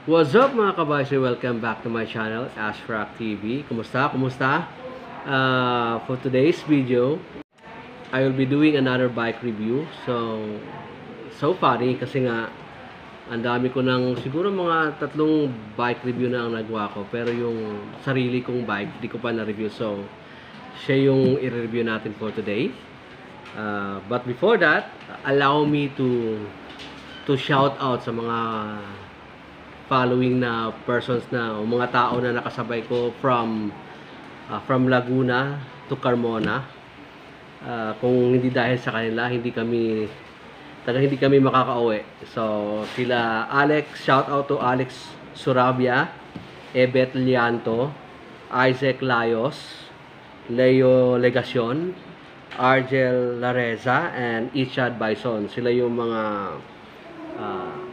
What's up mga kabaysay? Welcome back to my channel, Ashrock TV. Kumusta? For today's video, I will be doing another bike review. So funny kasi nga ang dami ko ng siguro mga 3 bike review na ang nagawa ko, pero yung sarili kong bike di ko pa na-review. So siya yung i-review natin for today. But before that, allow me to shout out sa mga following na persons na o mga tao na nakasabay ko from Laguna to Carmona. Kung hindi dahil sa kanila, hindi kami makakauwi. So sila Alex, shout out to Alex Surabia, Ebet Lianto, Isaac Layos, Leo Legacion, Argel Lareza, and Ichad Bison. Sila yung mga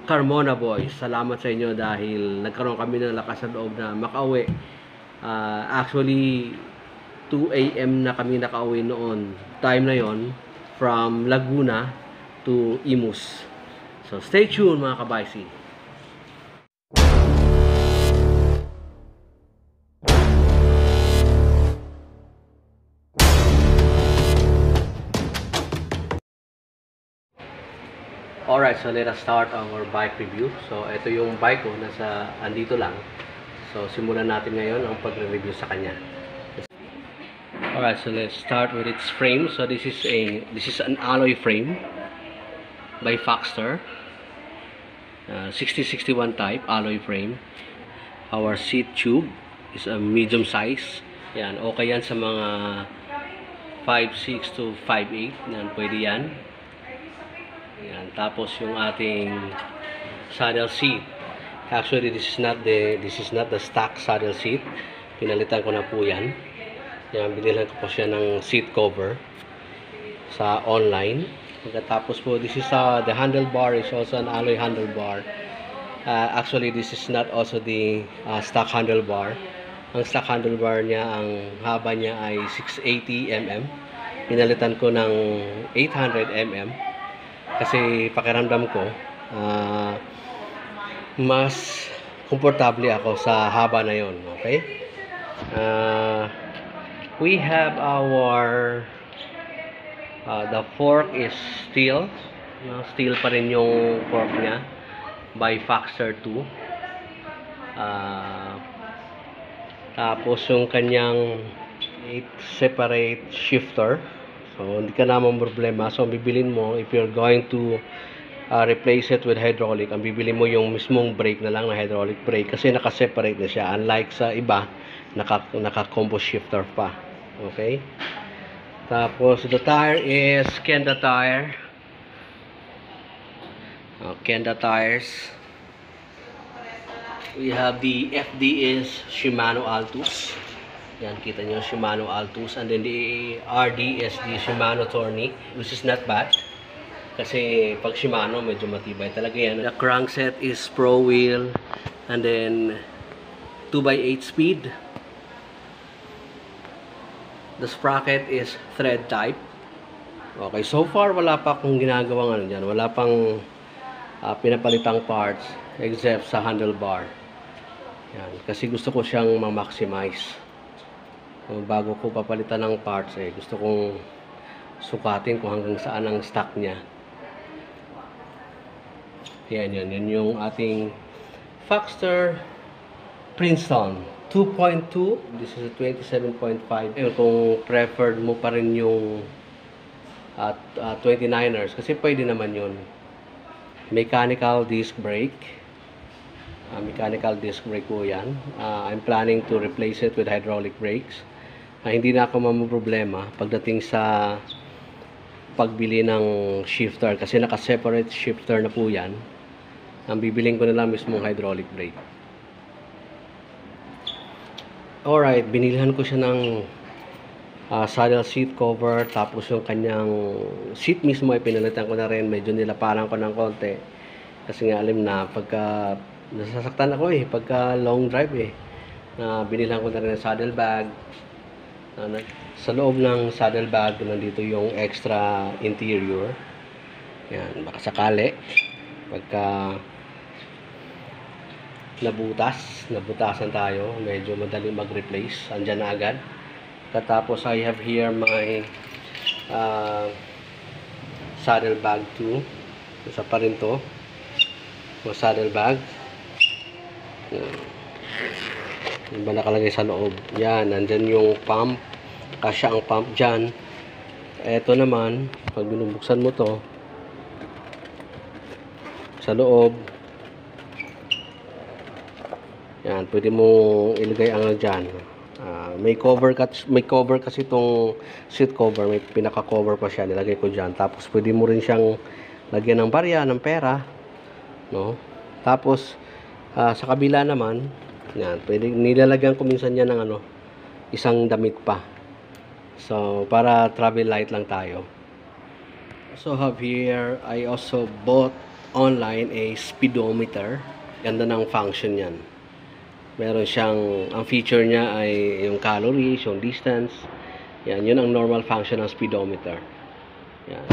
Carmona boys. Salamat sa inyo dahil nagkaroon kami ng lakas sa loob na makauwi. Actually 2 AM na kami nakauwi noon, time na yon, from Laguna to Imus. So stay tuned mga kabaysi. Alright, so let us start our bike review. So ito yung bike ko, andito lang. So simulan natin ngayon ang pagre-review sa kanya. Alright, so let's start with its frame. So this is an alloy frame by Foxter, 6061 type alloy frame. Our seat tube is a medium size. Yan, okay yan sa mga 5'6" to 5'8". Yan, pwede yan. Yan, tapos yung ating saddle seat. Actually, this is not the stock saddle seat. Pinalitan ko na po yan. Yan, binilhan ko po siya ng seat cover sa online. Pagkatapos po, this is the handlebar is also an alloy handlebar. Actually, this is not also the stock handlebar. Ang stock handlebar niya, ang haba niya ay 680 mm. Pinalitan ko ng 800 mm. Kasi pakiramdam ko mas komportable ako sa haba na yon. Okay, we have our the fork is steel. Steel pa rin yung fork niya by Foxter 2. Tapos yung kanyang 8 separate shifter. So, hindi ka naman problema. So, ang bibilin mo, if you're going to replace it with hydraulic, ang bibilin mo yung mismong brake na lang na hydraulic brake kasi naka-separate na siya. Unlike sa iba, naka-combo shifter pa. Okay? Tapos, the tire is Kenda tire. Kenda tires. We have the FD is Shimano Altus. Yan, kita nyo, Shimano Altus. And then the RD is the Shimano Tornic, which is not bad. Kasi pag Shimano, medyo matibay talaga yan. The crankset is Pro Wheel. And then 2x8 speed. The sprocket is thread type. Okay, so far wala pa akong ginagawang ano dyan. Wala pang pinapalitang parts except sa handlebar. Yan, kasi gusto ko siyang ma-maximize. Bago ko papalitan ng parts, gusto kong sukatin kung hanggang saan ang stock niya. Yan yung ating Foxter Princeton 2.2. This is a 27.5. Kung preferred mo pa rin yung 29ers, kasi pwede naman yun. Mechanical disc brake. Mechanical disc brake po yan. I'm planning to replace it with hydraulic brakes. Hindi na ako problema pagdating sa pagbili ng shifter kasi naka-separate shifter na po yan. Ang bibiling ko na lang mismong hydraulic brake. Alright, binilhan ko siya ng saddle seat cover, tapos yung kanyang seat mismo ay pinalitan ko na rin. Medyo nilaparan ko ng konti kasi nga alam na pagka nasasaktan ako pagka long drive binilhan ko na rin ng saddle bag. Sa loob ng saddle bag nandito yung extra interior. Yan, baka sakali pagka nabutasan tayo, medyo madaling mag-replace, andyan na agad. Katapos I have here my saddle bag too. Isa pa rin to, saddle bag. Yung ba nakalagay sa loob, yan, nandyan yung pump, kasya ang pump dyan. Eto naman, pag binubuksan mo to sa loob, yan, pwede mong ilagay ang dyan. May cover kasi itong seat cover, may pinaka cover pa siya, nilagay ko dyan. Tapos pwede mo rin siyang lagyan ng barya, ng pera, no? Tapos sa kabila naman, yan, pwede nilalagyan ko minsan yan ng isang damit pa. So para travel light lang tayo. So have here, I also bought online a speedometer. Ganda ng function yan. Meron siyang, ang feature niya ay yung calories, yung distance. Yan, yun ang normal function ng speedometer. Yan.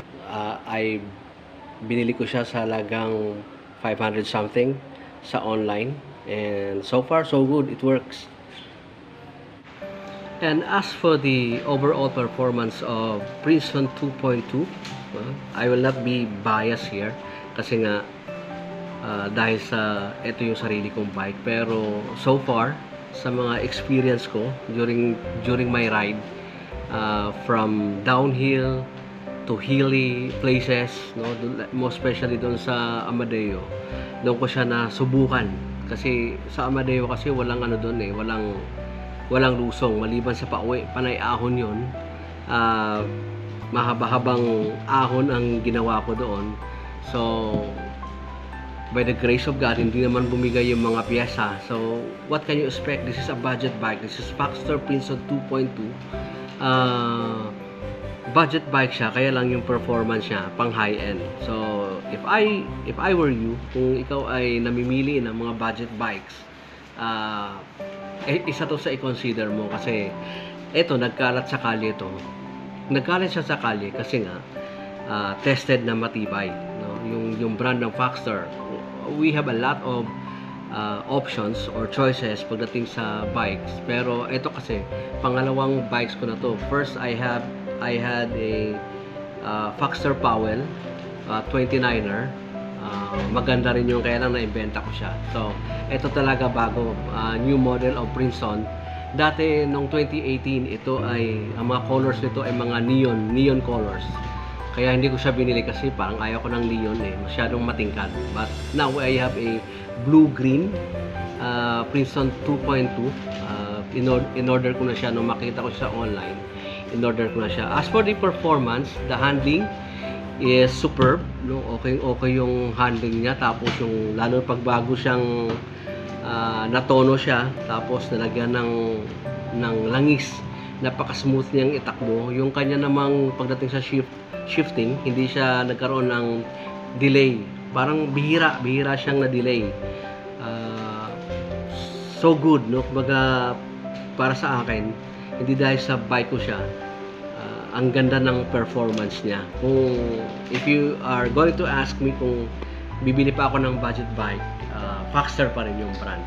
Binili ko siya sa halagang 500 something sa online. And so far, so good. It works. And as for the overall performance of Princeton 2.2, I will not be biased here. Kasi nga, dahil sa ito yung sarili kong bike, pero so far sa mga experience ko during my ride, from downhill to hilly places, no, most especially doon sa Amadeo, doon ko siya nasubukan. Kasi sa Amadeo kasi walang doon walang lusong, maliban sa pauwi, panay ahon yun. Mahaba-habang ahon ang ginawa ko doon. So by the grace of God, hindi naman bumigay yung mga piyesa. So, what can you expect? This is a budget bike. This is Foxter Princeton 2.2. Budget bike siya, kaya lang yung performance niya, pang high-end. So, if I were you, kung ikaw ay namimili ng mga budget bikes, isa to sa i-consider mo. Kasi, eto, nagkalat sa kalye ito. Nagkalat siya sa kalye kasi nga, tested na matibay. No? Yung brand ng Foxter, we have a lot of options or choices pagdating sa bikes, pero ito kasi pangalawang bikes ko na to. First, I had a Foxter Powell 29er. Maganda rin yung, kaya lang na-inventa ko siya. So ito talaga bago, new model of Princeton. Dati nung 2018, ito ay ang mga colors nito ay mga neon colors. Kaya hindi ko siya binili kasi parang ayaw ko ng neon masyadong matingkad. But now I have a blue-green Princeton 2.2. In order ko na siya nung makita ko siya online. In order ko na siya. As for the performance, the handling is superb. No? Okay yung handling niya. Tapos yung lalo pagbago siyang natono siya. Tapos nalagyan ng langis. Napaka-smooth niyang itakbo. Yung kanya namang pagdating sa shifting, hindi siya nagkaroon ng delay. Parang bihira siyang na-delay. So good, no? Kumbaga, para sa akin, hindi dahil sa bike ko siya, ang ganda ng performance niya. If you are going to ask me kung bibili pa ako ng budget bike, Foxter pa rin yung brand.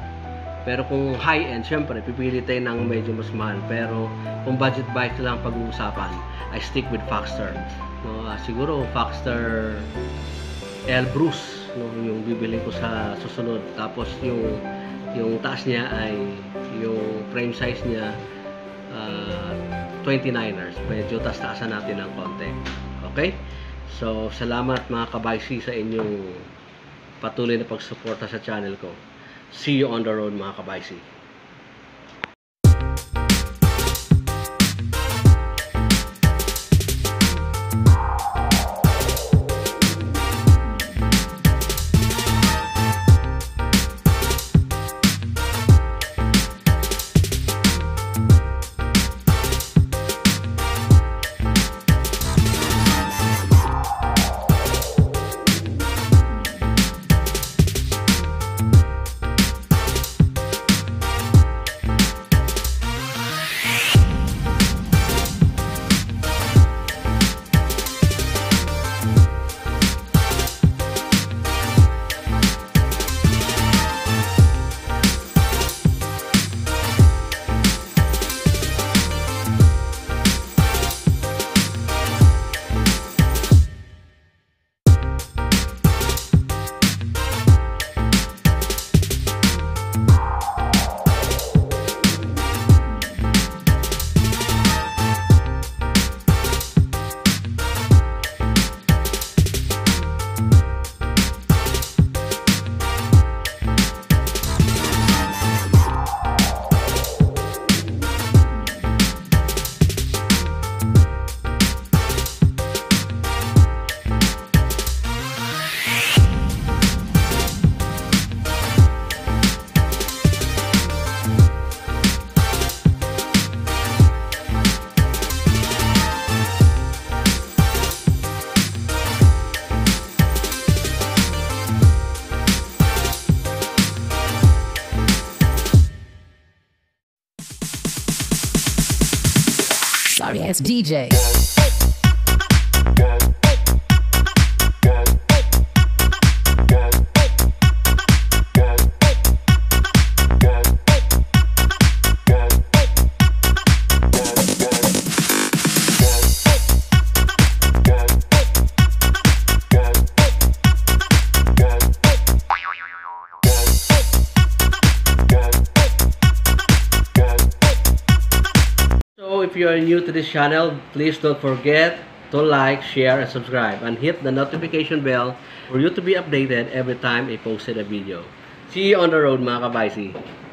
Pero kung high-end, syempre, pipili tayo ng medyo mas mahal. Pero kung budget bike lang pag-uusapan, I stick with Foxter. No, siguro Foxter Elbrus, no, yung bibili ko sa susunod. Tapos yung taas niya ay yung frame size niya 29ers. Medyo taas-taasan natin ng konti. Okay? So, salamat mga kabaysi sa inyong patuloy na pagsuporta sa channel ko. See you on the road mga kabaysi. sorry ass DJ. So if you are new to this channel, please don't forget to like, share, and subscribe, and hit the notification bell for you to be updated every time I posted a video. See you on the road, mga kabaisi.